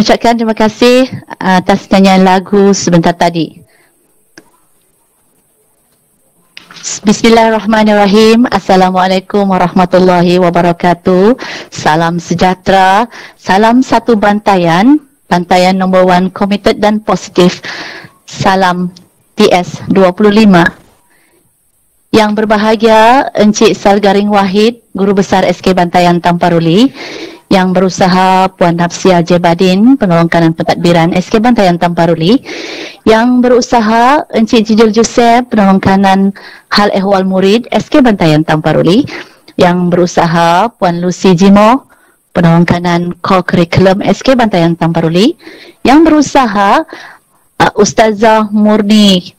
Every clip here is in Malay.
Mengucapkan terima kasih atas nyanyian lagu sebentar tadi. Bismillahirrahmanirrahim. Assalamualaikum warahmatullahi wabarakatuh. Salam sejahtera, salam satu bantaian, bantaian nombor 1 committed dan positif. Salam TS25. Yang berbahagia Encik Salgaring Wahid, Guru Besar SK Bantaian Tamparuli. Yang berusaha Puan Hafsiah Jebadin, Penolong Kanan Pentadbiran SK Bantaian Tamparuli. Yang berusaha Encik Jijil Joseph, Penolong Kanan Hal Ehwal Murid SK Bantaian Tamparuli. Yang berusaha Puan Lucy Jimo, Penolong Kanan Co-Curriculum SK Bantaian Tamparuli. Yang berusaha Ustazah Murni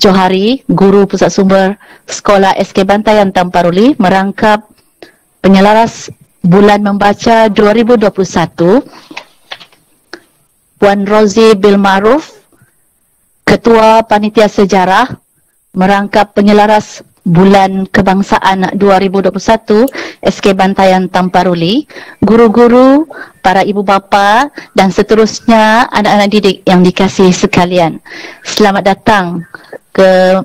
Johari, Guru Pusat Sumber Sekolah SK Bantaian Tamparuli, merangkap penyelaras Bulan Membaca 2021. Puan Rozi Bilmaruf, Ketua Panitia Sejarah, merangkap penyelaras Bulan Kebangsaan 2021 SK Bantaian Tamparuli, guru-guru, para ibu bapa dan seterusnya anak-anak didik yang dikasihi sekalian. Selamat datang ke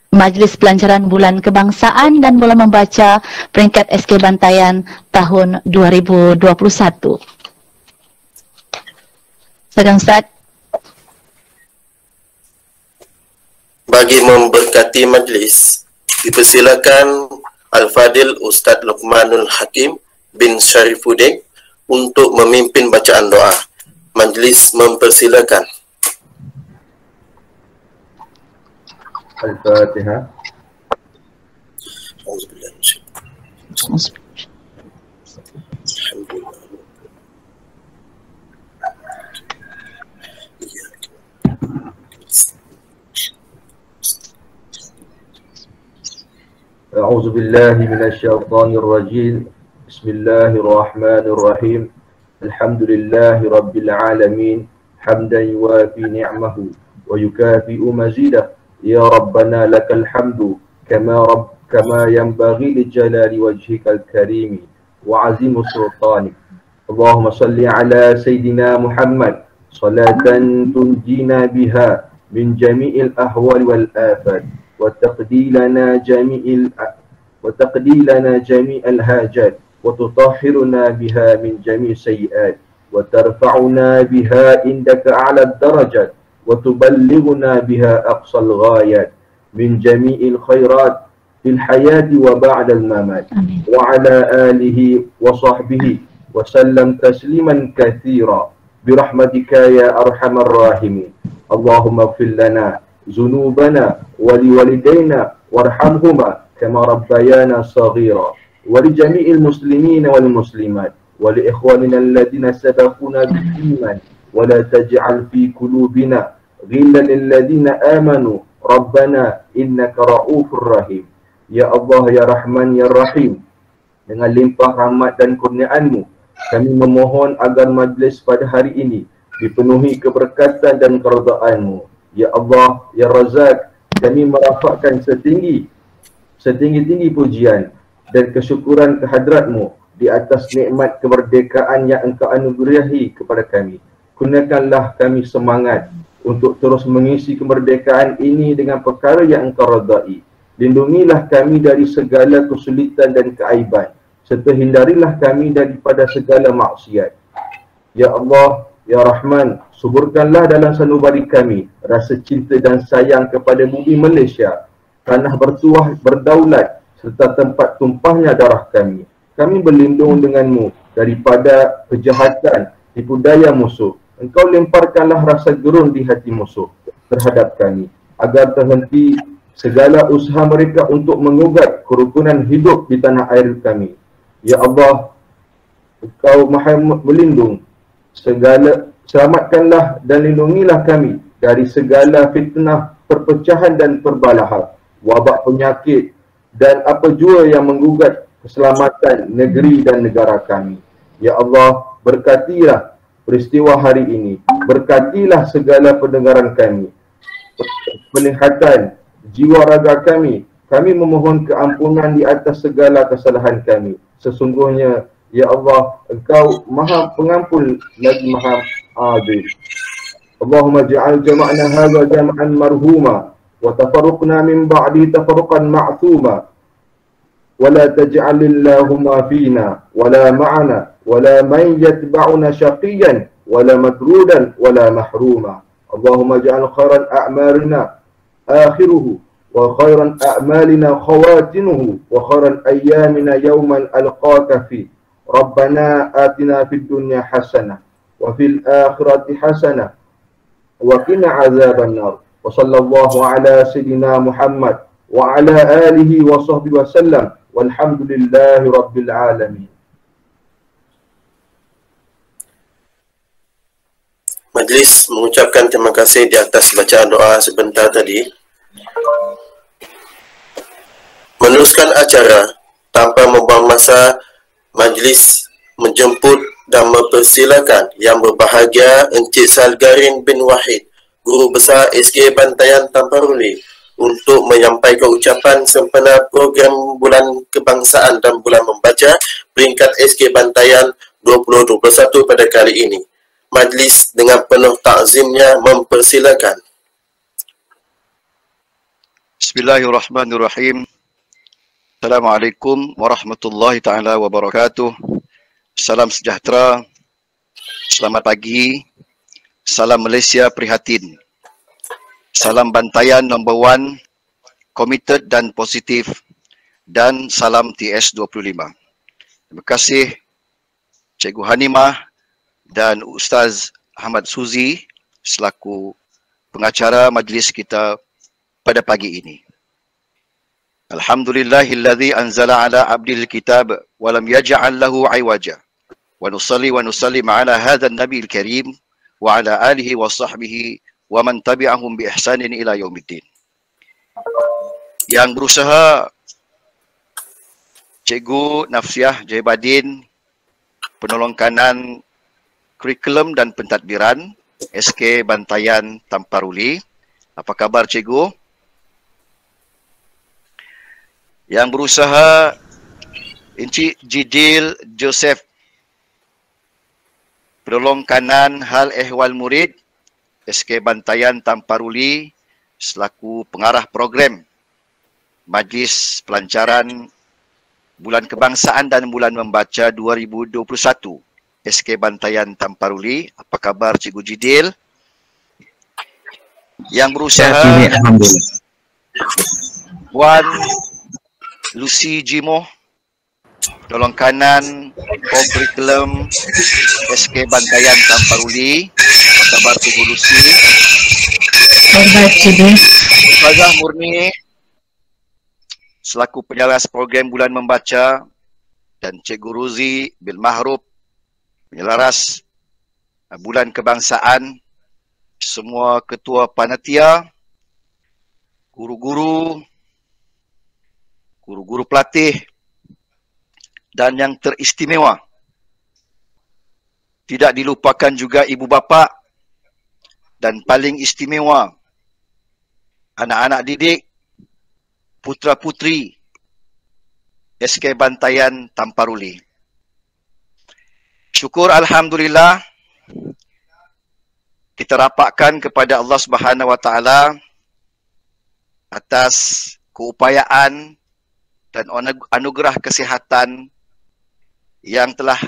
Majlis Pelancaran Bulan Kebangsaan dan Bulan Membaca peringkat SK Bantaian tahun 2021. Sedang Ustaz. Bagi memberkati majlis, dipersilakan Al-Fadil Ustaz Luqmanul Hakim bin Syarifuddin untuk memimpin bacaan doa. Majlis mempersilakan. Al-Fatihah. أعوذ بالله من الشيطان الرجيم. بسم الله الرحمن الرحيم. الحمد لله رب العالمين حمدا يوافي نعمه ويكافئ مزيده. يا ربنا لك الحمد كما ينبغي لجلال وجهك الكريم وعظيم سلطانك. اللهم صل على سيدنا محمد صلاة تنجينا بها من جميع الأهوال والآفات وتقضي لنا جميع الحاجات وتطهرنا بها من جميع السيئات وترفعنا بها عندك أعلى الدرجات وتبلغنا بها أقصى الغايات من جميع الخيرات في الحياة وبعد الممات. وعلى آله وصحبه وسلم تسليما كثيرا برحمتك يا أرحم الراحمين. اللهم اغفر لنا ذنوبنا ولوالدينا وارحمهما كما ربيانا صغيرا ولجميع المسلمين والمسلمات ولإخواننا الذين سبقونا بالإيمان ولا تجعل في قلوبنا غلا للذين آمنوا ربنا إنك رؤوف رحيم. Ya Allah, Ya Rahman, Ya Rahim, dengan limpah rahmat dan kurniaan-Mu, kami memohon agar majlis pada hari ini dipenuhi keberkatan dan keredaan-Mu. Ya Allah, Ya Razak, kami merafakkan setinggi-tinggi pujian dan kesyukuran kehadrat-Mu di atas nikmat kemerdekaan yang Engkau anugerahi kepada kami. Kurniakanlah kami semangat untuk terus mengisi kemerdekaan ini dengan perkara yang Engkau redai. Lindungilah kami dari segala kesulitan dan keaiban, serta hindarilah kami daripada segala maksiat. Ya Allah, Ya Rahman, suburkanlah dalam sanubari kami rasa cinta dan sayang kepada bumi Malaysia, tanah bertuah berdaulat, serta tempat tumpahnya darah kami. Kami berlindung denganmu daripada kejahatan, tipu daya musuh. Engkau lemparkanlah rasa gerun di hati musuh terhadap kami, agar terhenti segala usaha mereka untuk mengugat kerukunan hidup di tanah air kami. Ya Allah, Engkau Maha Melindung, selamatkanlah dan lindungilah kami dari segala fitnah, perpecahan dan perbalahan, wabak penyakit dan apa jua yang menggugat keselamatan negeri dan negara kami. Ya Allah, berkatilah peristiwa hari ini, berkatilah segala pendengaran kami, penglihatan, jiwa raga kami. Kami memohon keampunan di atas segala kesalahan kami. Sesungguhnya, Ya Allah, Engkau Maha Pengampun lagi Maha Adil. Allahumma ja'al jama'na hadha jama'an marhuma wa tafarruqna min ba'di tafarruqan ma'thuma wa la taj'alillahumma fina wa la ma'ana wa la man yatba'una syaqiyan wa la matrudan wa la mahruma. Allahumma ja'al khairan a'marina akhiruhu wa khairan a'malina khawatinuhu wa khairan ayyamina yawman alqaka fi. Rabbana atina fid dunya hasanah wa fil akhirati hasanah wa qina azaban nar. Wa sallallahu ala sayyidina Muhammad wa ala alihi wa sahbihi wa sallam walhamdulillahi rabbil alamin. Majlis mengucapkan terima kasih di atas bacaan doa sebentar tadi. Meneruskan acara tanpa membuang masa, majlis menjemput dan mempersilakan Yang Berbahagia Encik Salgarin bin Wahid, Guru Besar SK Bantayan Tamparuli, untuk menyampaikan ucapan sempena program Bulan Kebangsaan dan Bulan Membaca peringkat SK Bantayan 2021 pada kali ini. Majlis dengan penuh takzimnya mempersilakan. Bismillahirrahmanirrahim. Assalamualaikum warahmatullahi ta'ala wabarakatuh. Salam sejahtera, selamat pagi, salam Malaysia prihatin, salam Bantayan number 1, committed dan positif, dan salam TS25. Terima kasih Cikgu Hanimah dan Ustaz Ahmad Suzi selaku pengacara majlis kita pada pagi ini. Alhamdulillahilladzi anzala ala abdil kitab wa lam yaj'al lahu iwaja. Wa nusallim ala hadzal nabiyil karim wa ala alihi wa sahbihi wa man tabi'ahum bi ihsanin ila yaumiddin. Yang berusaha Cikgu Nafsiah Jahibadin, penolong kanan kurikulum dan pentadbiran SK Bantayan Tamparuli. Apa khabar cikgu? Yang berusaha Encik Jidil Joseph, penolong kanan hal ehwal murid SK Bantayan Tamparuli selaku pengarah program Majlis Pelancaran Bulan Kebangsaan dan Bulan Membaca 2021 SK Bantayan Tamparuli. Apa khabar Cikgu Jidil? Yang berusaha Puan Lucy Jimo, penolong kanan kurikulum SK Bantayan Tamparuli. Apa khabar Cikgu Lucy? Baik, Cikgu. Ustazah Murni selaku penyelas program Bulan Membaca, dan Cikgu Ruzi Bil Mahrub, penyelaras Bulan Kebangsaan, semua ketua panitia, guru-guru pelatih, dan yang teristimewa. Tidak dilupakan juga ibu bapa, dan paling istimewa anak-anak didik, putra-putri SK Bantayan Tamparuli. Syukur Alhamdulillah kita rapatkan kepada Allah Subhanahu Wa Taala atas keupayaan dan anugerah kesihatan yang telah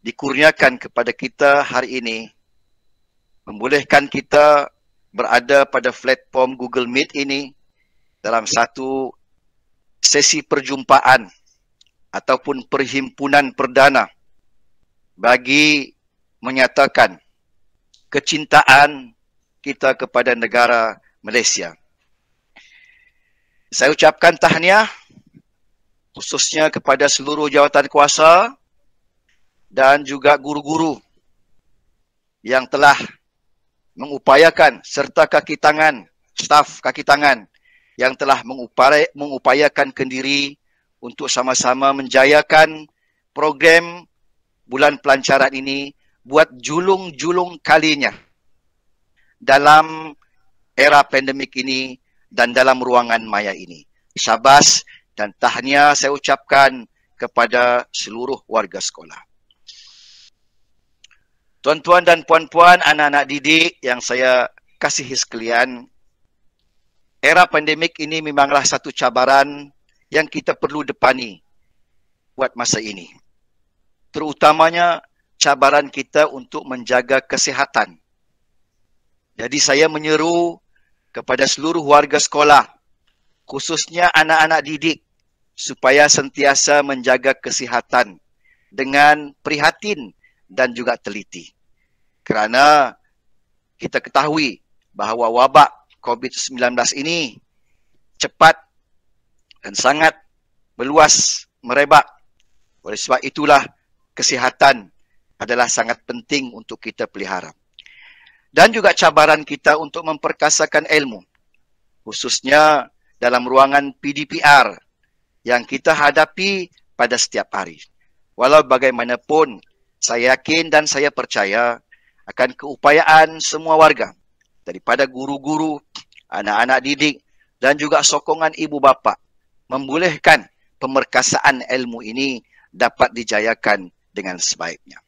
dikurniakan kepada kita hari ini, membolehkan kita berada pada platform Google Meet ini dalam satu sesi perjumpaan ataupun perhimpunan perdana bagi menyatakan kecintaan kita kepada negara Malaysia. Saya ucapkan tahniah khususnya kepada seluruh jawatan kuasa dan juga guru-guru yang telah mengupayakan, serta kaki tangan, staf kaki tangan yang telah mengupayakan kendiri untuk sama-sama menjayakan program Bulan Pelancaran ini buat julung-julung kalinya dalam era pandemik ini dan dalam ruangan maya ini. Syabas dan tahniah saya ucapkan kepada seluruh warga sekolah. Tuan-tuan dan puan-puan, anak-anak didik yang saya kasihi sekalian, era pandemik ini memanglah satu cabaran yang kita perlu depani buat masa ini. Terutamanya cabaran kita untuk menjaga kesihatan. Jadi saya menyeru kepada seluruh warga sekolah, khususnya anak-anak didik, supaya sentiasa menjaga kesihatan dengan prihatin dan juga teliti. Kerana kita ketahui bahawa wabak COVID-19 ini cepat dan sangat meluas, merebak. Oleh sebab itulah kesihatan adalah sangat penting untuk kita pelihara. Dan juga cabaran kita untuk memperkasakan ilmu, khususnya dalam ruangan PDPR yang kita hadapi pada setiap hari. Walau bagaimanapun, saya yakin dan saya percaya akan keupayaan semua warga, daripada guru-guru, anak-anak didik dan juga sokongan ibu bapa, membolehkan pemerkasaan ilmu ini dapat dijayakan dengan sebaiknya.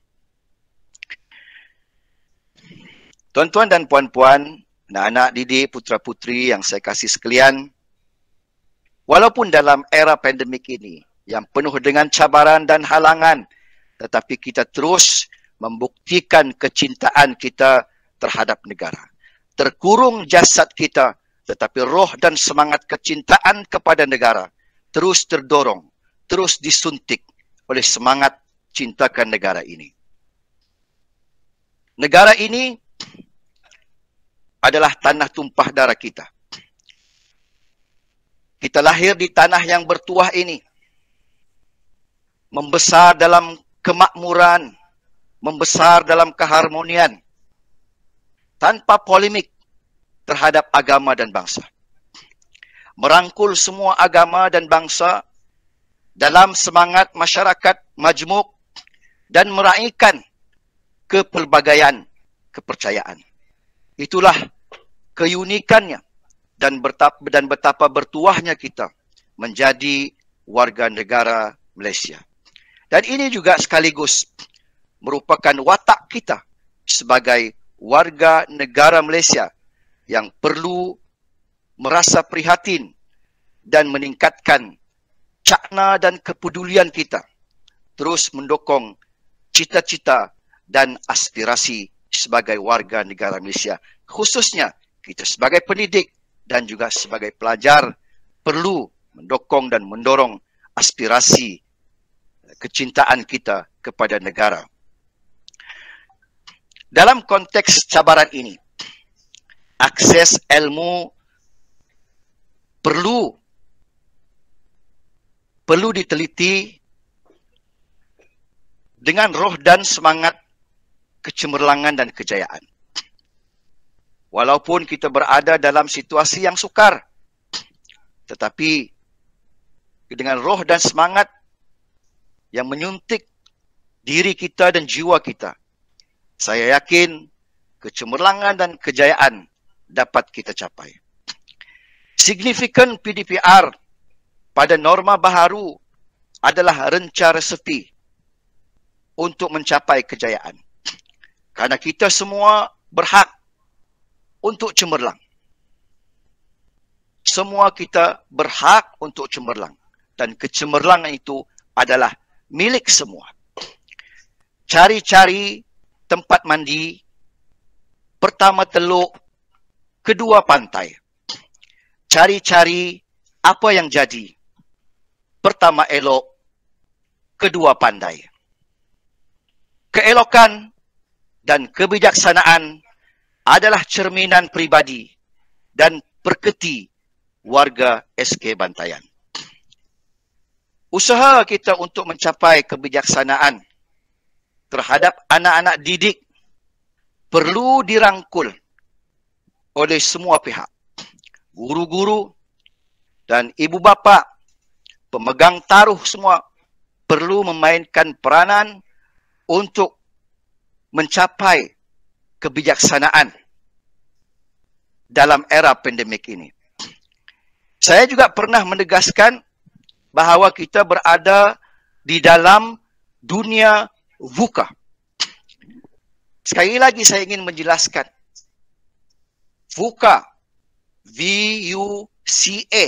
Tuan-tuan dan puan-puan, anak-anak didik, putra-putri yang saya kasih sekalian, walaupun dalam era pandemik ini yang penuh dengan cabaran dan halangan, tetapi kita terus membuktikan kecintaan kita terhadap negara. Terkurung jasad kita, tetapi roh dan semangat kecintaan kepada negara terus terdorong, terus disuntik oleh semangat cintakan negara ini. Negara ini adalah tanah tumpah darah kita. Kita lahir di tanah yang bertuah ini, membesar dalam kemakmuran, membesar dalam keharmonian, tanpa polemik terhadap agama dan bangsa. Merangkul semua agama dan bangsa dalam semangat masyarakat majmuk dan meraihkan kepelbagaian kepercayaan. Itulah keunikannya dan betapa bertuahnya kita menjadi warga negara Malaysia. Dan ini juga sekaligus merupakan watak kita sebagai warga negara Malaysia yang perlu merasa prihatin dan meningkatkan cakna dan kepedulian kita terus mendukung cita-cita dan aspirasi sebagai warga negara Malaysia. Khususnya kita sebagai pendidik dan juga sebagai pelajar perlu mendukung dan mendorong aspirasi kecintaan kita kepada negara. Dalam konteks cabaran ini, akses ilmu perlu diteliti dengan roh dan semangat kecemerlangan dan kejayaan. Walaupun kita berada dalam situasi yang sukar, tetapi dengan roh dan semangat yang menyuntik diri kita dan jiwa kita, saya yakin kecemerlangan dan kejayaan dapat kita capai. Signifikan PDPR pada norma baharu adalah renca resepi untuk mencapai kejayaan. Karena kita semua berhak untuk cemerlang. Semua kita berhak untuk cemerlang. Dan kecemerlangan itu adalah milik semua. Cari-cari tempat mandi, pertama teluk, kedua pantai. Cari-cari apa yang jadi, pertama elok, kedua pandai. Keelokan dan kebijaksanaan adalah cerminan pribadi dan perketi warga SK Bantayan. Usaha kita untuk mencapai kebijaksanaan terhadap anak-anak didik perlu dirangkul oleh semua pihak. Guru-guru dan ibu bapa, pemegang taruh semua perlu memainkan peranan untuk mencapai kebijaksanaan dalam era pandemik ini. Saya juga pernah menegaskan bahawa kita berada di dalam dunia VUCA. Sekali lagi saya ingin menjelaskan. VUCA, V-U-C-A.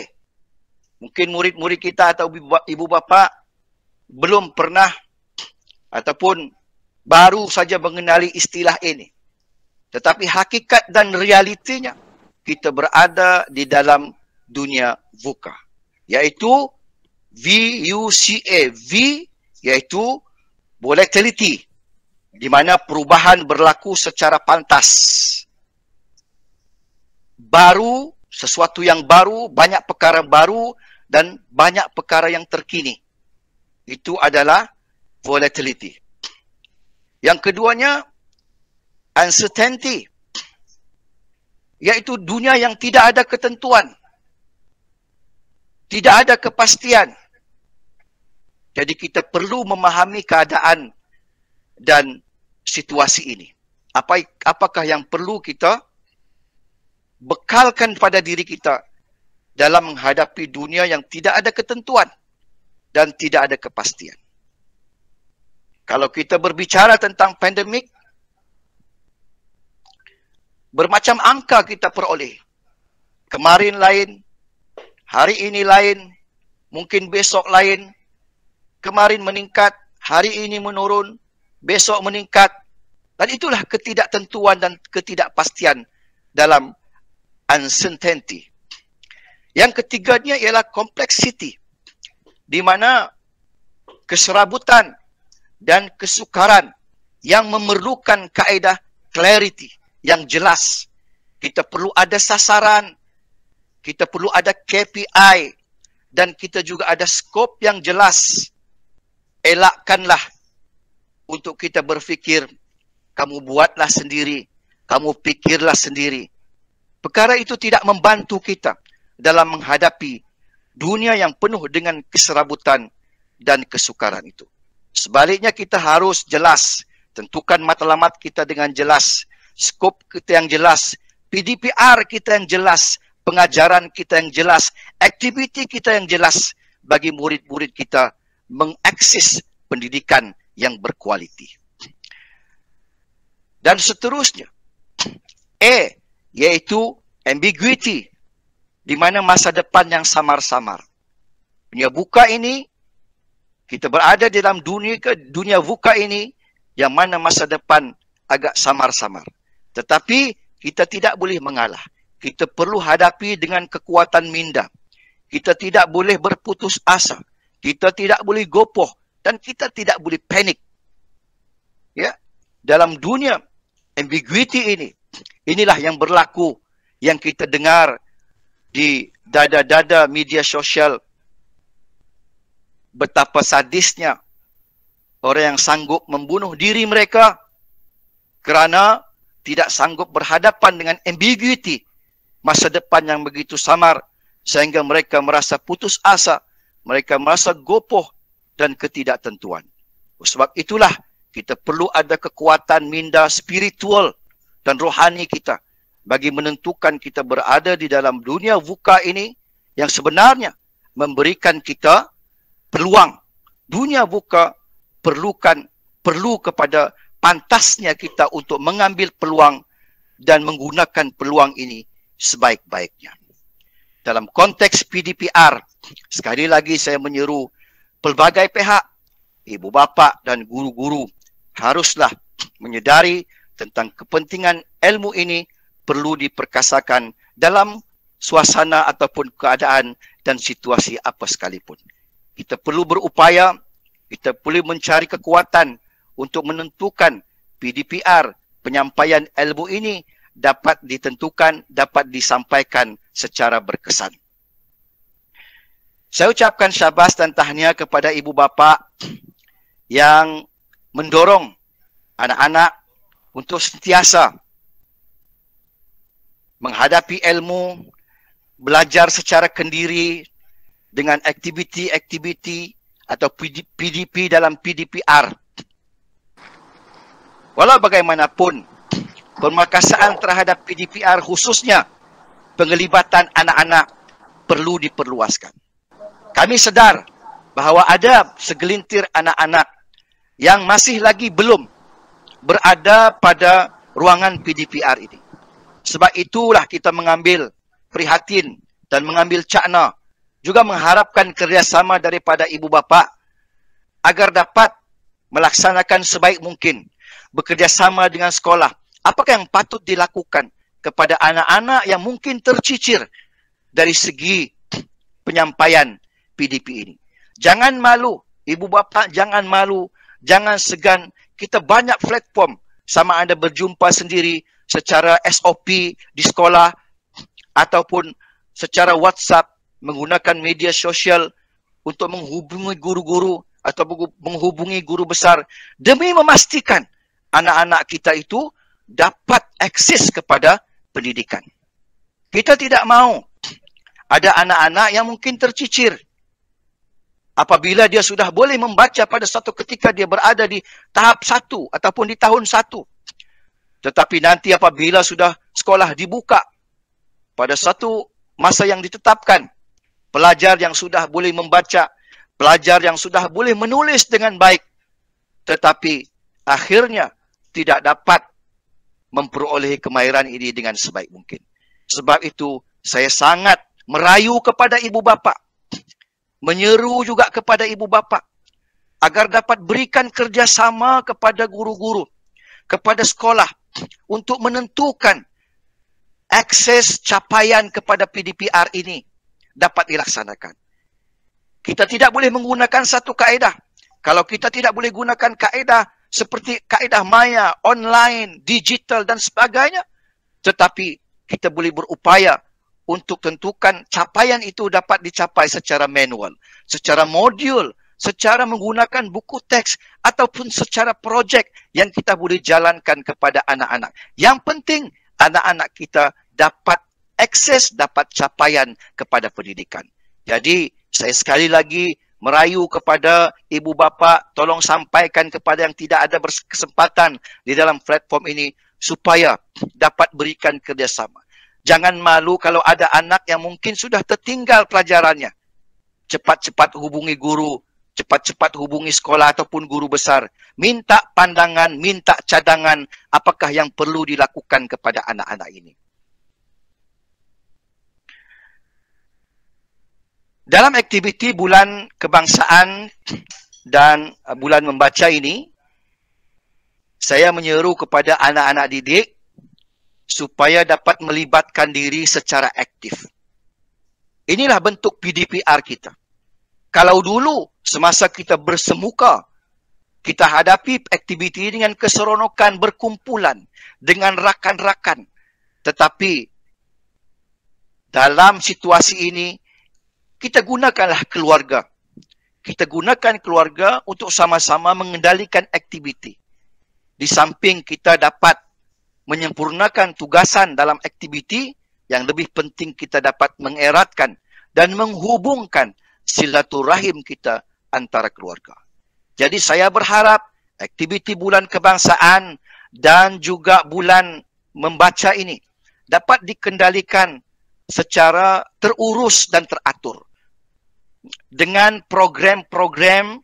Mungkin murid-murid kita atau ibu bapa belum pernah ataupun baru saja mengenali istilah ini. Tetapi hakikat dan realitinya kita berada di dalam dunia VUCA. Iaitu V-U-C-A. V iaitu volatility, di mana perubahan berlaku secara pantas. Baru, sesuatu yang baru, banyak perkara baru dan banyak perkara yang terkini. Itu adalah volatility. Yang keduanya, uncertainty, iaitu dunia yang tidak ada ketentuan. Tidak ada kepastian. Jadi kita perlu memahami keadaan dan situasi ini. Apakah yang perlu kita bekalkan pada diri kita dalam menghadapi dunia yang tidak ada ketentuan dan tidak ada kepastian. Kalau kita berbicara tentang pandemik, bermacam angka kita peroleh. Kemarin lain, hari ini lain, mungkin besok lain. Kemarin meningkat, hari ini menurun, besok meningkat. Dan itulah ketidaktentuan dan ketidakpastian dalam uncertainty. Yang ketiganya ialah complexity, di mana keserabutan dan kesukaran yang memerlukan kaedah clarity yang jelas. Kita perlu ada sasaran, kita perlu ada KPI, dan kita juga ada skop yang jelas. Elakkanlah untuk kita berfikir, kamu buatlah sendiri, kamu pikirlah sendiri. Perkara itu tidak membantu kita dalam menghadapi dunia yang penuh dengan keserabutan dan kesukaran itu. Sebaliknya kita harus jelas, tentukan matlamat kita dengan jelas, skop kita yang jelas, PDPR kita yang jelas, pengajaran kita yang jelas, aktiviti kita yang jelas bagi murid-murid kita mengakses pendidikan yang berkualiti. Dan seterusnya. Yaitu ambiguity, di mana masa depan yang samar-samar. Dunia buka ini, kita berada di dalam dunia buka ini, yang mana masa depan agak samar-samar. Tetapi kita tidak boleh mengalah. Kita perlu hadapi dengan kekuatan minda. Kita tidak boleh berputus asa. Kita tidak boleh gopoh. Dan kita tidak boleh panik. Ya, dalam dunia ambiguity ini, inilah yang berlaku, yang kita dengar di dada-dada media sosial. Betapa sadisnya orang yang sanggup membunuh diri mereka kerana tidak sanggup berhadapan dengan ambiguity masa depan yang begitu samar, sehingga mereka merasa putus asa, mereka merasa gopoh dan ketidaktentuan. Sebab itulah kita perlu ada kekuatan minda spiritual dan rohani kita bagi menentukan kita berada di dalam dunia VUCA ini yang sebenarnya memberikan kita peluang. Dunia VUCA perlu kepada pantasnya kita untuk mengambil peluang dan menggunakan peluang ini sebaik-baiknya. Dalam konteks PDPR, sekali lagi saya menyeru pelbagai pihak, ibu bapa dan guru-guru haruslah menyedari tentang kepentingan ilmu ini perlu diperkasakan dalam suasana ataupun keadaan dan situasi apa sekalipun. Kita perlu berupaya, kita perlu mencari kekuatan untuk menentukan PDPR, penyampaian ilmu ini dapat ditentukan, dapat disampaikan secara berkesan. Saya ucapkan syabas dan tahniah kepada ibu bapa yang mendorong anak-anak untuk sentiasa menghadapi ilmu, belajar secara kendiri dengan aktiviti-aktiviti atau PDP dalam PDPR. Walau bagaimanapun, pemerkasaan terhadap PDPR khususnya penglibatan anak-anak perlu diperluaskan. Kami sedar bahawa ada segelintir anak-anak yang masih lagi belum berada pada ruangan PDPR ini. Sebab itulah kita mengambil prihatin dan mengambil cakna, juga mengharapkan kerjasama daripada ibu bapa agar dapat melaksanakan sebaik mungkin, bekerjasama dengan sekolah. Apakah yang patut dilakukan kepada anak-anak yang mungkin tercicir dari segi penyampaian PDP ini. Jangan malu, ibu bapa jangan malu, jangan segan. Kita banyak platform, sama ada berjumpa sendiri secara SOP di sekolah ataupun secara WhatsApp, menggunakan media sosial untuk menghubungi guru-guru atau menghubungi guru besar demi memastikan anak-anak kita itu dapat akses kepada pendidikan. Kita tidak mahu ada anak-anak yang mungkin tercicir apabila dia sudah boleh membaca pada satu ketika dia berada di tahap 1 ataupun di tahun 1. Tetapi nanti apabila sudah sekolah dibuka pada satu masa yang ditetapkan, pelajar yang sudah boleh membaca, pelajar yang sudah boleh menulis dengan baik, tetapi akhirnya tidak dapat memperoleh kemahiran ini dengan sebaik mungkin. Sebab itu saya sangat merayu kepada ibu bapa, menyeru juga kepada ibu bapa agar dapat berikan kerjasama kepada guru-guru, kepada sekolah untuk menentukan akses capaian kepada PDPR ini dapat dilaksanakan. Kita tidak boleh menggunakan satu kaedah. Kalau kita tidak boleh gunakan kaedah seperti kaedah maya, online, digital dan sebagainya, tetapi kita boleh berupaya untuk tentukan capaian itu dapat dicapai secara manual, secara modul, secara menggunakan buku teks ataupun secara projek yang kita boleh jalankan kepada anak-anak. Yang penting anak-anak kita dapat akses, dapat capaian kepada pendidikan. Jadi saya sekali lagi merayu kepada ibu bapa, tolong sampaikan kepada yang tidak ada kesempatan di dalam platform ini supaya dapat berikan kerjasama. Jangan malu kalau ada anak yang mungkin sudah tertinggal pelajarannya. Cepat-cepat hubungi guru, cepat-cepat hubungi sekolah ataupun guru besar. Minta pandangan, minta cadangan apakah yang perlu dilakukan kepada anak-anak ini. Dalam aktiviti bulan kebangsaan dan bulan membaca ini, saya menyeru kepada anak-anak didik supaya dapat melibatkan diri secara aktif. Inilah bentuk PDPR kita. Kalau dulu semasa kita bersemuka, kita hadapi aktiviti dengan keseronokan berkumpulan dengan rakan-rakan. Tetapi dalam situasi ini, kita gunakanlah keluarga. Kita gunakan keluarga untuk sama-sama mengendalikan aktiviti. Di samping kita dapat menyempurnakan tugasan dalam aktiviti, yang lebih penting kita dapat mengeratkan dan menghubungkan silaturahim kita antara keluarga. Jadi saya berharap aktiviti bulan kebangsaan dan juga bulan membaca ini dapat dikendalikan secara terurus dan teratur dengan program-program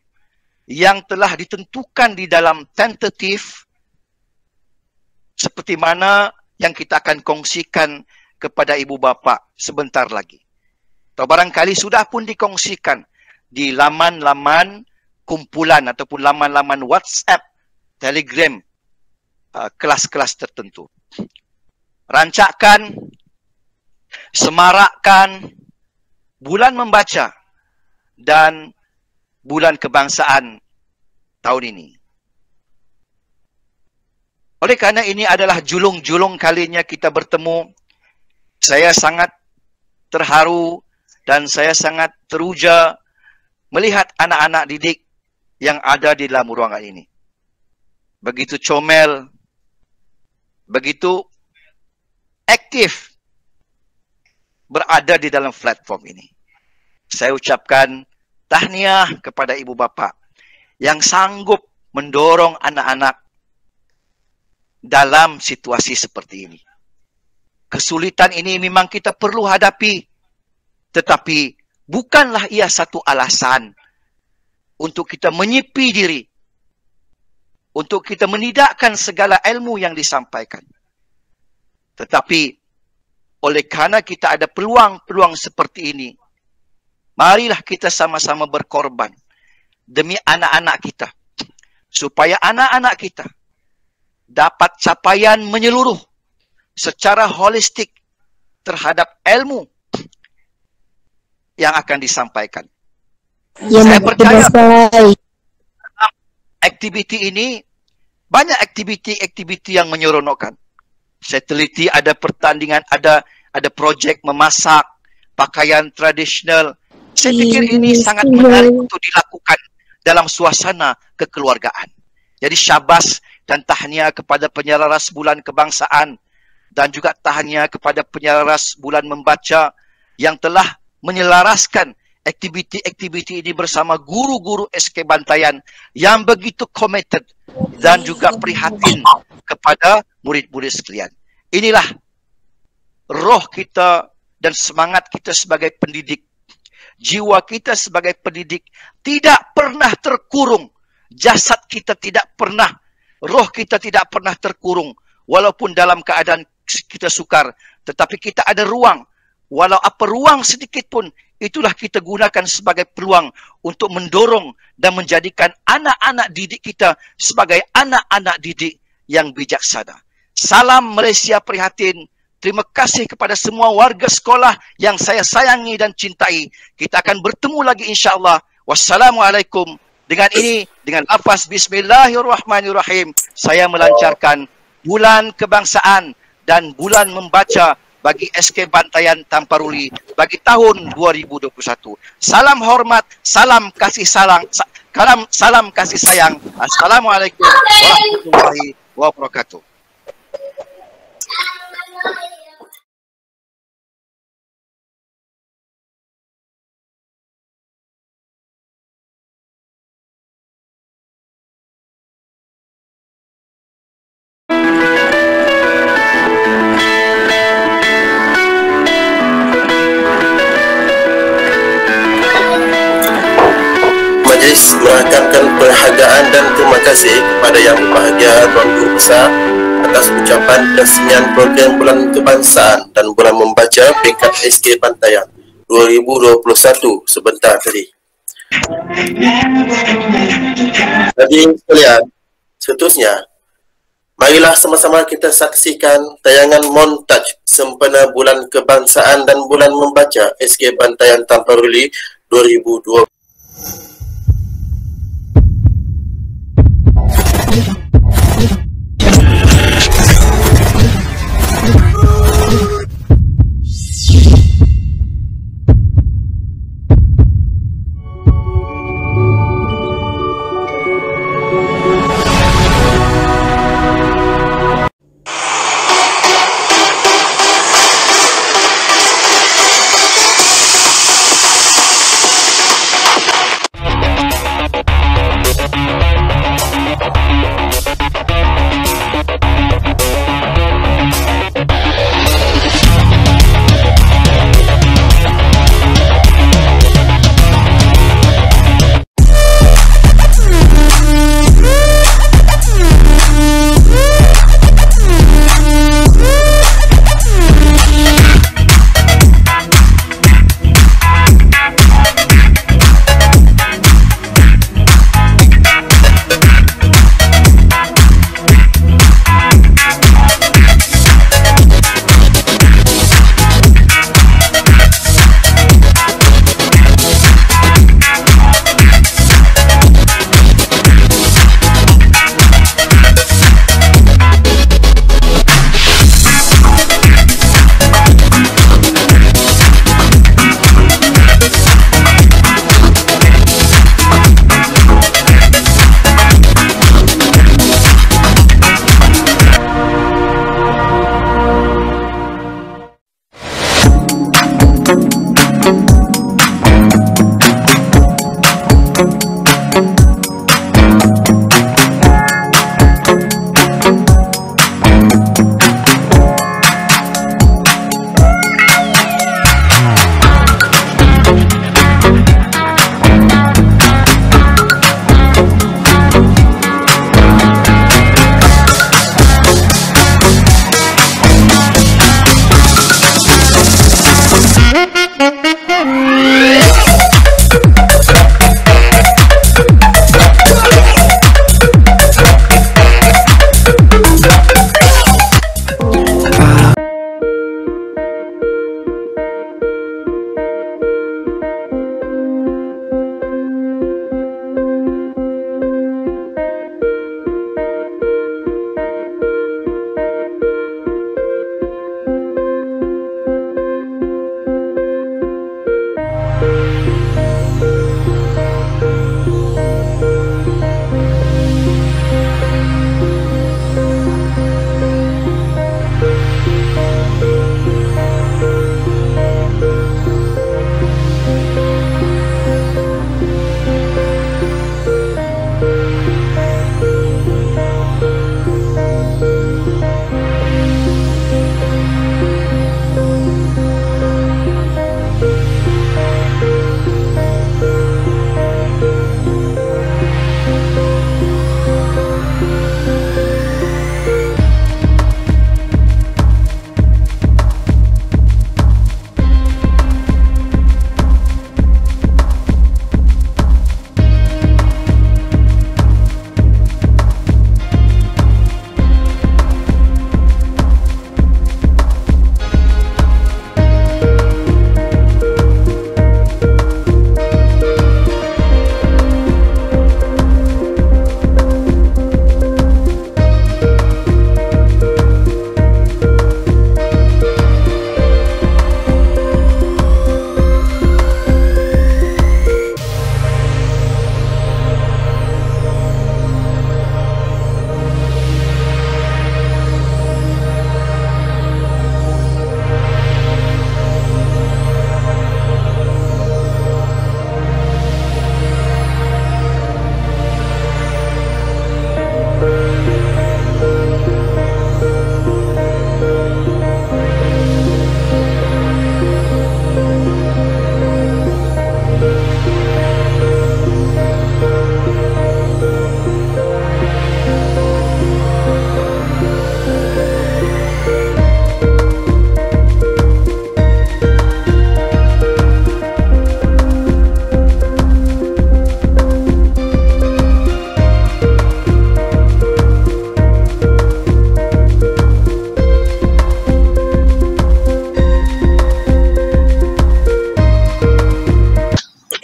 yang telah ditentukan di dalam tentatif seperti mana yang kita akan kongsikan kepada ibu bapa sebentar lagi. Atau barangkali sudah pun dikongsikan di laman-laman kumpulan ataupun laman-laman WhatsApp, Telegram, kelas-kelas tertentu. Rancakkan, semarakkan bulan membaca dan bulan kebangsaan tahun ini. Oleh kerana ini adalah julung-julung kalinya kita bertemu, saya sangat terharu dan saya sangat teruja melihat anak-anak didik yang ada di dalam ruangan ini. Begitu comel, begitu aktif berada di dalam platform ini. Saya ucapkan tahniah kepada ibu bapa yang sanggup mendorong anak-anak dalam situasi seperti ini. Kesulitan ini memang kita perlu hadapi, tetapi bukanlah ia satu alasan untuk kita menyepi diri, untuk kita menidakkan segala ilmu yang disampaikan. Tetapi oleh kerana kita ada peluang-peluang seperti ini, marilah kita sama-sama berkorban demi anak-anak kita, supaya anak-anak kita dapat capaian menyeluruh secara holistik terhadap ilmu yang akan disampaikan. Ya, saya percaya aktiviti ini banyak aktiviti yang menyeronokkan. Saya teliti ada pertandingan, ada projek memasak pakaian tradisional. Saya fikir ini sangat menarik untuk dilakukan dalam suasana kekeluargaan. Jadi syabas dan tahniah kepada penyelaras bulan kebangsaan dan juga tahniah kepada penyelaras bulan membaca yang telah menyelaraskan aktiviti-aktiviti ini bersama guru-guru SK Bantayan yang begitu committed dan juga prihatin kepada murid-murid sekalian. Inilah roh kita dan semangat kita sebagai pendidik. Jiwa kita sebagai pendidik tidak pernah terkurung. Jasad kita tidak pernah, roh kita tidak pernah terkurung. Walaupun dalam keadaan kita sukar, tetapi kita ada ruang. Walau apa ruang sedikit pun, itulah kita gunakan sebagai peluang untuk mendorong dan menjadikan anak-anak didik kita sebagai anak-anak didik yang bijaksana. Salam Malaysia prihatin. Terima kasih kepada semua warga sekolah yang saya sayangi dan cintai. Kita akan bertemu lagi insya-Allah. Wassalamualaikum. Dengan ini, dengan lafaz Bismillahirrahmanirrahim, saya melancarkan bulan kebangsaan dan bulan membaca bagi SK Bantayan Tamparuli bagi tahun 2021. Salam hormat, salam kasih sayang. Salam kasih sayang. Assalamualaikum warahmatullahi wabarakatuh. kasih kepada Yang Berbahagia Tuan Guru Besar atas ucapan peresmian program Bulan Kebangsaan dan Bulan Membaca peringkat SK Bantayan 2021 sebentar tadi. Hadirin sekalian, seterusnya, marilah sama-sama kita saksikan tayangan montaj sempena Bulan Kebangsaan dan Bulan Membaca SK Bantayan Tampuruli 2020.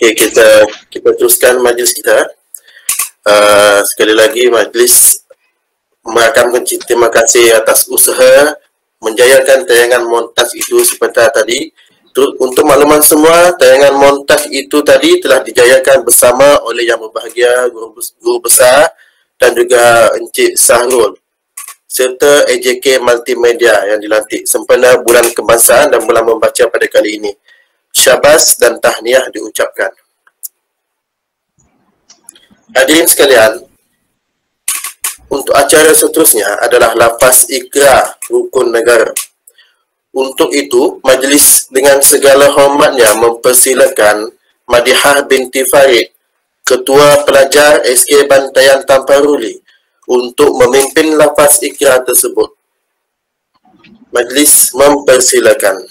Okey, kita teruskan majlis kita. Sekali lagi majlis mengakamkan terima kasih atas usaha menjayakan tayangan montaj itu sebentar tadi. Untuk makluman semua, tayangan montaj itu tadi telah dijayakan bersama oleh Yang Berbahagia Guru Besar dan juga Encik Sahrul serta AJK Multimedia yang dilantik sempena Bulan Kebangsaan dan Bulan Membaca pada kali ini. Syabas dan tahniah diucapkan. Hadirin sekalian, untuk acara seterusnya adalah lafaz ikrar rukun negara. Untuk itu, majlis dengan segala hormatnya mempersilakan Madihah binti Farid, Ketua Pelajar SK Bantayan Tamparuli, untuk memimpin lafaz ikrar tersebut. Majlis mempersilakan.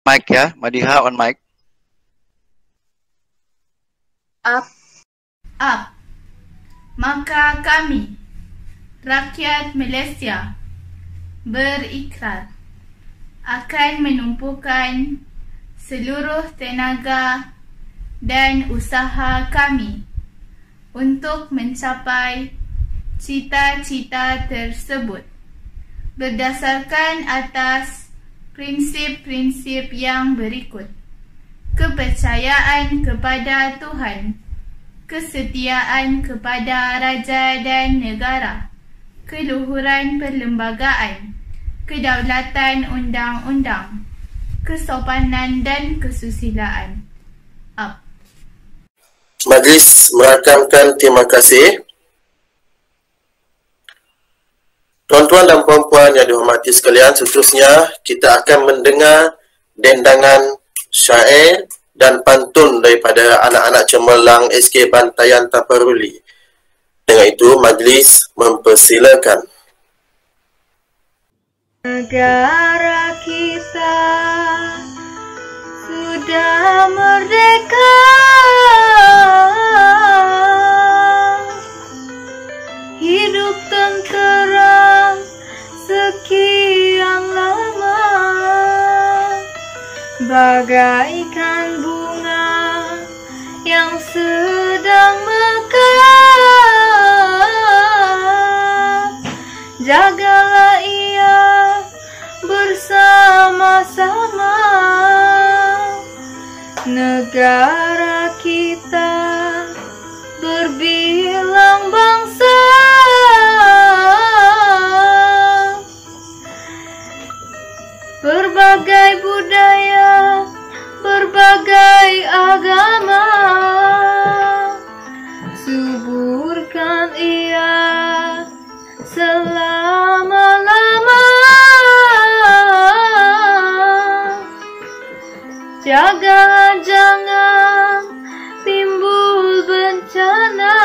Mic ya, Madiha on mic. Up. Maka kami, rakyat Malaysia, berikrar akan menumpukan seluruh tenaga dan usaha kami untuk mencapai cita-cita tersebut berdasarkan atas prinsip-prinsip yang berikut: kepercayaan kepada Tuhan, kesetiaan kepada raja dan negara, keluhuran perlembagaan, kedaulatan undang-undang, kesopanan dan kesusilaan. Up. Majlis merakamkan terima kasih. Tuan-tuan dan puan-puan yang dihormati sekalian, seterusnya kita akan mendengar dendangan syair dan pantun daripada anak-anak cemerlang SK Bantayan Tamparuli. Dengan itu, majlis mempersilakan. Negara kita sudah merdeka, hidup tentera sekian lama, bagaikan bunga yang sedang mekar. Jagalah ia bersama-sama, negara kita berbilang bangsa. Berbagai budaya, berbagai agama, suburkan ia selama-lama. Jaga jangan timbul bencana.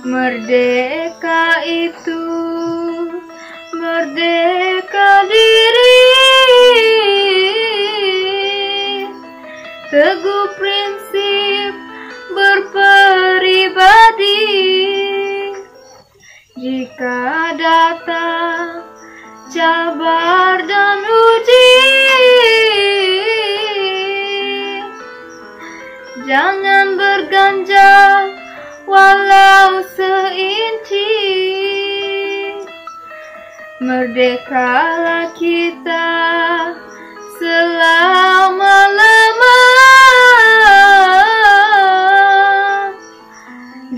Merdeka itu merdeka diri, teguh prinsip berpribadi. Jika datang cabar dan uji, jangan berganjal walau seinci. Merdekalah kita selama-lama.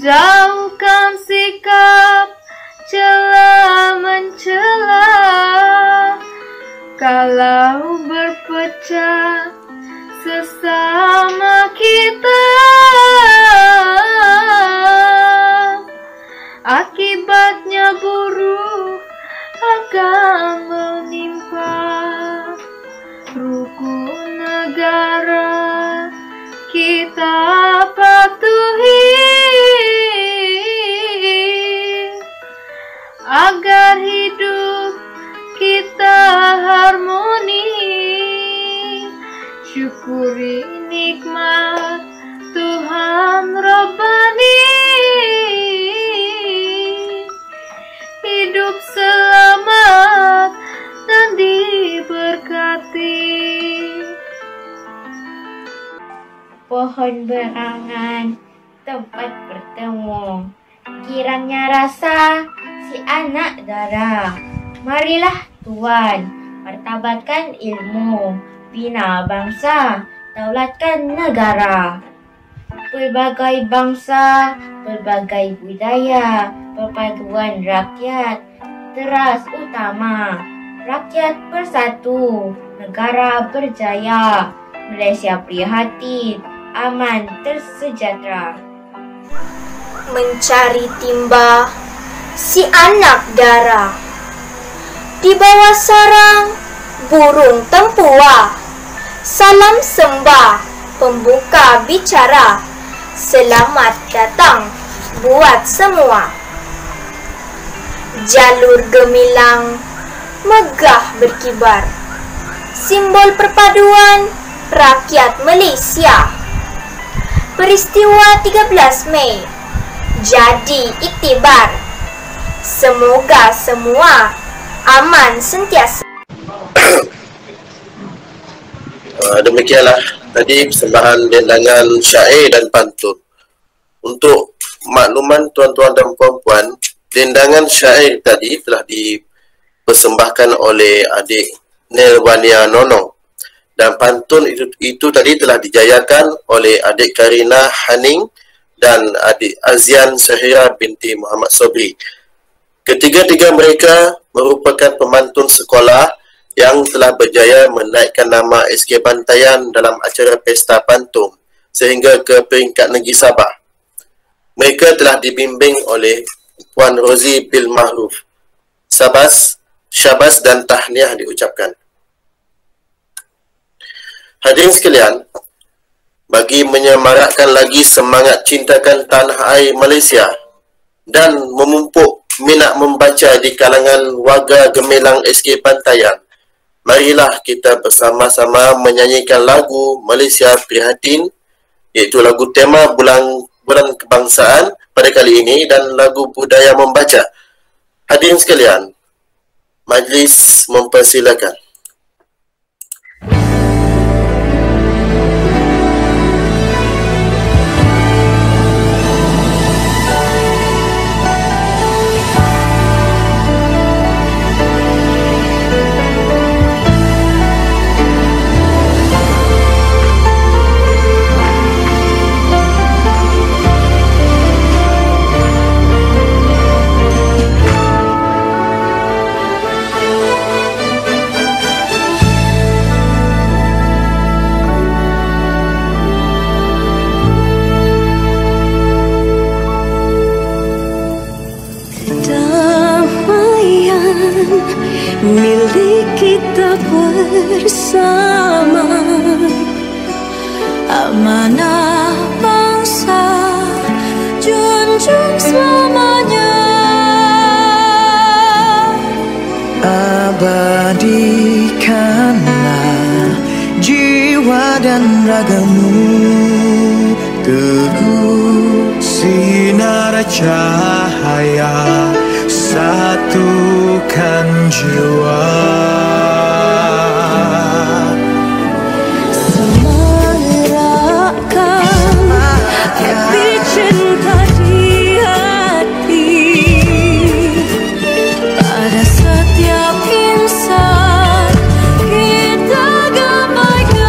Jauhkan sikap cela mencela. Kalau berpecah sesama kita, akibatnya buruk akan menimpa. Rukun negara kita patuhi, agar hidup kita harmoni. syukuri nikmat Tuhan Rabbani. Hidup selamat dan diberkati. Pohon berangan, tempat bertemu, kiranya rasa si anak dara. Marilah Tuhan, martabatkan ilmu, bina bangsa, daulatkan negara. Pelbagai bangsa, pelbagai budaya, perpaduan rakyat, teras utama. Rakyat bersatu, negara berjaya, Malaysia prihatin, aman tersejahtera. Mencari timba si anak dara, di bawah sarang burung tempua. Salam sembah pembuka bicara, selamat datang buat semua. Jalur gemilang megah berkibar, simbol perpaduan rakyat Malaysia. Peristiwa 13 Mei jadi iktibar, semoga semua aman sentiasa. Demikianlah tadi persembahan dendangan syair dan pantun. Untuk makluman tuan-tuan dan puan-puan, dendangan syair tadi telah dipersembahkan oleh adik Nirwania Nono, dan pantun itu tadi telah dijayakan oleh adik Karina Haning dan adik Azian Syahira binti Muhammad Sobri. Ketiga-tiga mereka merupakan pemantun sekolah yang telah berjaya menaikkan nama SK Bantayan dalam acara Pesta Pantun sehingga ke peringkat negeri Sabah. Mereka telah dibimbing oleh Puan Rozi Bil Mahruf. Syabas dan tahniah diucapkan. Hadirin sekalian, bagi menyemarakkan lagi semangat cintakan tanah air Malaysia dan memupuk minat membaca di kalangan warga gemilang SK Bantayan, marilah kita bersama-sama menyanyikan lagu Malaysia Prihatin, iaitu lagu tema bulan kebangsaan pada kali ini dan lagu budaya membaca. Hadirin sekalian, majlis mempersilakan. Milik kita bersama, amanah bangsa junjung selamanya. Abadikanlah jiwa dan ragamu, teguh sinar cahaya, satukan jiwa. Semarakkan api cinta di hati pada setiap insan kita gabaikan,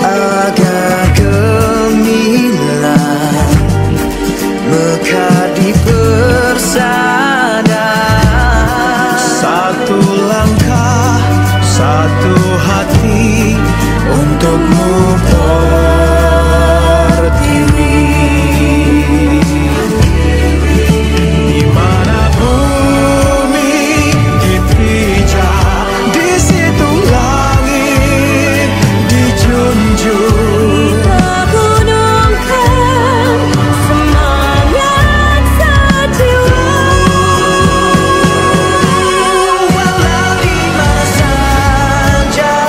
agar gemilang mekar di persada. Satu langkah, satu hati untukmu pertiwi. Di mana bumi dipijak, di situ langit dijunjung. Kita gunungkan semangat sejiwa, walau di mana saja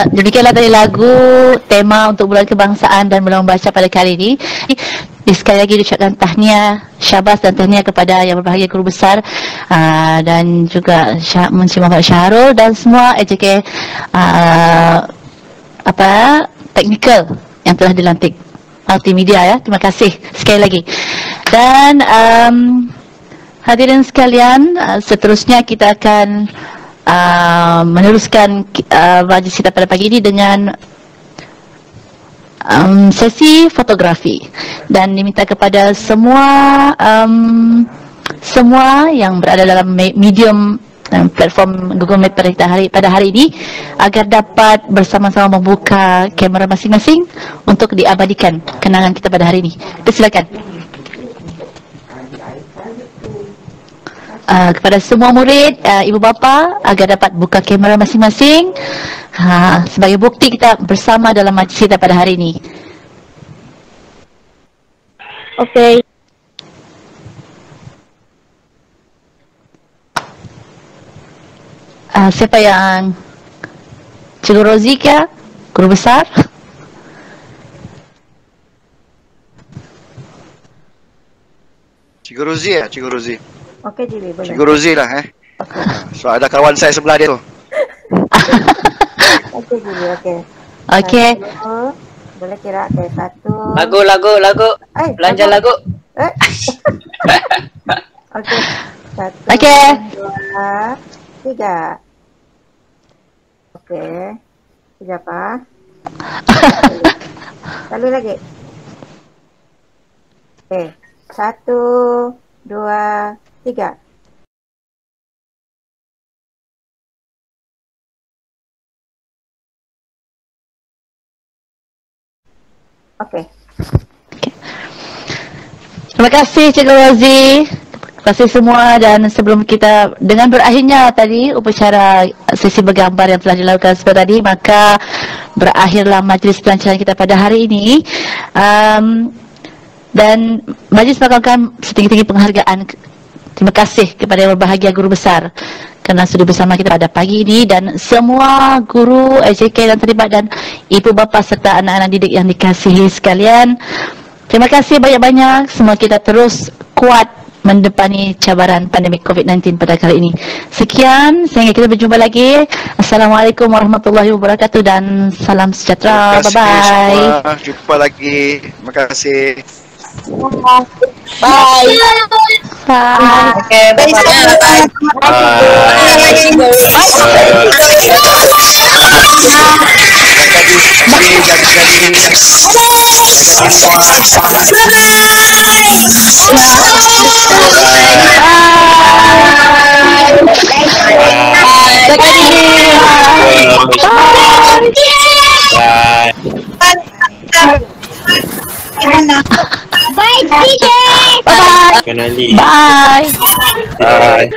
Demikianlah tadi lagu tema untuk bulan kebangsaan dan bulan membaca pada kali ini. Sekali lagi diucapkan tahniah, syabas dan tahniah kepada yang berbahagia guru besar dan juga Encik Muhammad Syahrul dan semua AJK teknikal yang telah dilantik multimedia ya. Terima kasih sekali lagi. Dan hadirin sekalian, seterusnya kita akan meneruskan majlis kita pada pagi ini dengan sesi fotografi dan diminta kepada semua yang berada dalam medium platform Google Meet pada hari ini agar dapat bersama-sama membuka kamera masing-masing untuk diabadikan kenangan kita pada hari ini. Silakan. Kepada semua murid, ibu bapa agar dapat buka kamera masing-masing sebagai bukti kita bersama dalam majlis kita pada hari ini. Okey. Siapa yang Cikgu Rozi ke? Guru besar? Cikgu Rozi ya, Cikgu Rozi. Okey, Cikgu boleh. Cikgu Rozi lah Okay. So ada kawan saya sebelah dia tu. Okey, Cikgu, okey. Okey. Boleh kira ke satu. Lagu. Belanja lagu. Okey. Satu. Okey. 2, 3. Okey. Siapa? Kali lagi. Okey. 1, 2, 3. Okey. Terima kasih Cikgu Rozi. Terima kasih semua dan sebelum kita dengan berakhirnya tadi upacara sesi bergambar yang telah dilakukan seperti tadi, maka berakhirlah majlis pelancaran kita pada hari ini. Dan majlis melakukan setinggi-tinggi penghargaan. Terima kasih kepada yang berbahagia guru besar kerana sudah bersama kita pada pagi ini dan semua guru AJK dan terlibat dan ibu bapa serta anak-anak didik yang dikasihi sekalian. Terima kasih banyak-banyak. Semua kita terus kuat mendepani cabaran pandemik COVID-19 pada kali ini. Sekian, sehingga kita berjumpa lagi. Assalamualaikum warahmatullahi wabarakatuh dan salam sejahtera. Terima kasih Bye-bye. semua. Jumpa lagi. Terima kasih. Bye. Bye. Okay, bye-bye. Bye, teacher. Kenali. Bye. Bye.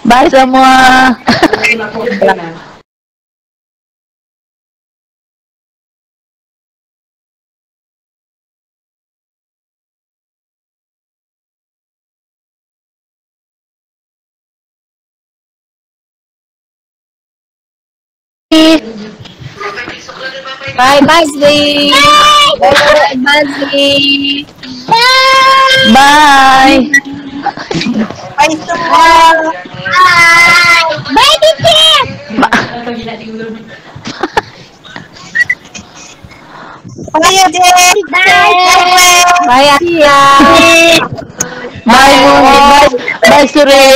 Bye semua. Bye, Bazli. Bye, Bazli. Bye. Bye semua. Bye, Titi. Bye, Ade. Bye, Asia. Bye Mun. Bye Suri.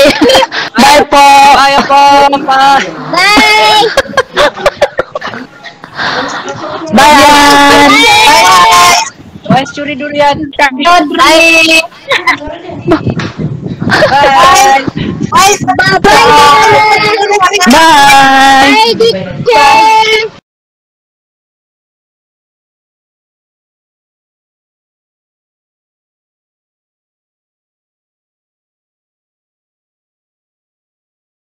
Bye Po. Bye, Po. Bye. Bye An. Bye, Curi Durian. Bye. Bye. Bye. Bye. Bye. Bye.